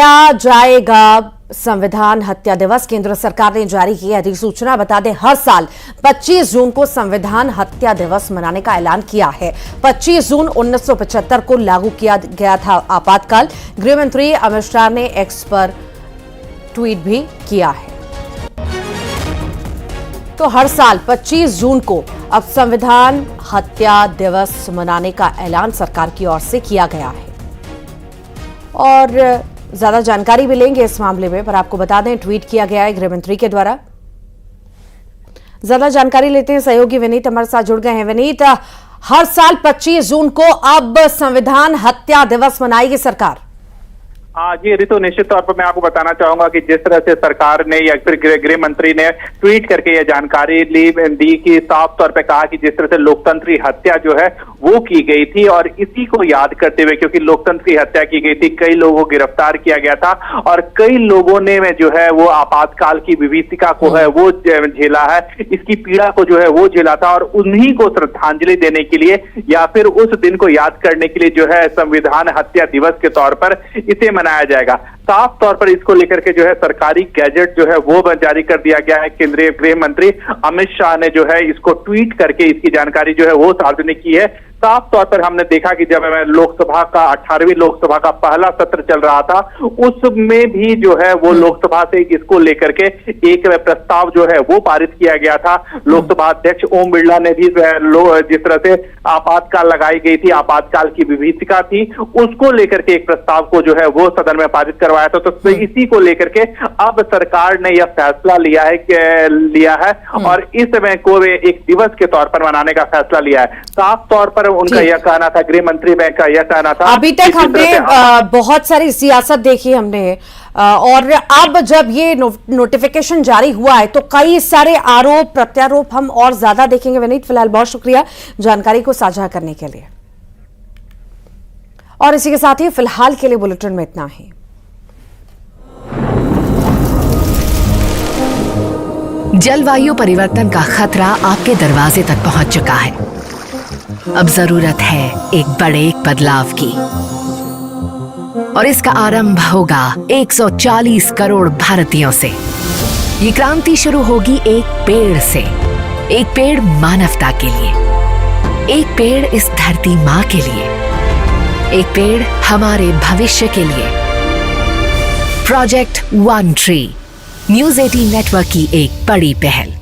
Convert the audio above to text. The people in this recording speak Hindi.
मनाया जाएगा संविधान हत्या दिवस। केंद्र सरकार ने जारी की अधिसूचना। बता दें, हर साल 25 जून को संविधान हत्या दिवस मनाने का ऐलान किया है। 25 जून 1975 को लागू किया गया था आपातकाल। गृह मंत्री अमित शाह ने एक्स पर ट्वीट भी किया है। तो हर साल 25 जून को अब संविधान हत्या दिवस मनाने का ऐलान सरकार की ओर से किया गया है। और ज्यादा जानकारी भी लेंगे इस मामले में, पर आपको बता दें ट्वीट किया गया है गृह मंत्री के द्वारा। ज्यादा जानकारी लेते हैं, सहयोगी विनीत हमारे साथ जुड़ गए हैं। विनीत, हर साल 25 जून को अब संविधान हत्या दिवस मनाएगी सरकार। जी ऋतु, निश्चित तौर पर मैं आपको बताना चाहूंगा कि जिस तरह से सरकार ने या फिर गृह मंत्री ने ट्वीट करके यह जानकारी दी कि साफ तौर पे कहा कि जिस तरह से लोकतंत्र की हत्या जो है वो की गई थी, और इसी को याद करते हुए, क्योंकि लोकतंत्र की हत्या की गई थी, कई लोगों को गिरफ्तार किया गया था और कई लोगों ने जो है वो आपातकाल की विभीषिका को है वो झेला है, इसकी पीड़ा को जो है वो झेला था, और उन्हीं को श्रद्धांजलि देने के लिए या फिर उस दिन को याद करने के लिए जो है संविधान हत्या दिवस के तौर पर इसे मनाया जाएगा। साफ तौर पर इसको लेकर के जो है सरकारी गैजेट जो है वो जारी कर दिया गया है। केंद्रीय गृह मंत्री अमित शाह ने जो है इसको ट्वीट करके इसकी जानकारी जो है वो सार्वजनिक की है। साफ तौर पर हमने देखा कि जब लोकसभा का 18वीं लोकसभा का पहला सत्र चल रहा था, उसमें भी जो है वो लोकसभा से इसको लेकर के एक प्रस्ताव जो है वो पारित किया गया था। लोकसभा अध्यक्ष ओम बिरला ने भी जिस तरह से आपातकाल लगाई गई थी, आपातकाल की विभीषिका थी, उसको लेकर के एक प्रस्ताव को जो है वो सदन में पारित करवाया था। तो इसी को लेकर के अब सरकार ने यह फैसला लिया है और इस समय को एक दिवस के तौर पर मनाने का फैसला लिया है। साफ तौर पर उनका यह कहना था, गृह मंत्री का यह कहना था। अभी तक हमने बहुत सारी सियासत देखी हमने, और अब जब ये नोटिफिकेशन जारी हुआ है तो कई सारे आरोप प्रत्यारोप हम और ज्यादा देखेंगे। विनीत, फिलहाल बहुत शुक्रिया जानकारी को साझा करने के लिए। और इसी के साथ ही फिलहाल के लिए बुलेटिन में इतना ही। जलवायु परिवर्तन का खतरा आपके दरवाजे तक पहुंच चुका है। अब जरूरत है एक बड़े बदलाव की, और इसका आरंभ होगा 140 करोड़ भारतीयों से। ये क्रांति शुरू होगी एक पेड़ से। एक पेड़ मानवता के लिए, एक पेड़ इस धरती माँ के लिए, एक पेड़ हमारे भविष्य के लिए। Project one tree, news 18 network की एक बड़ी पहल।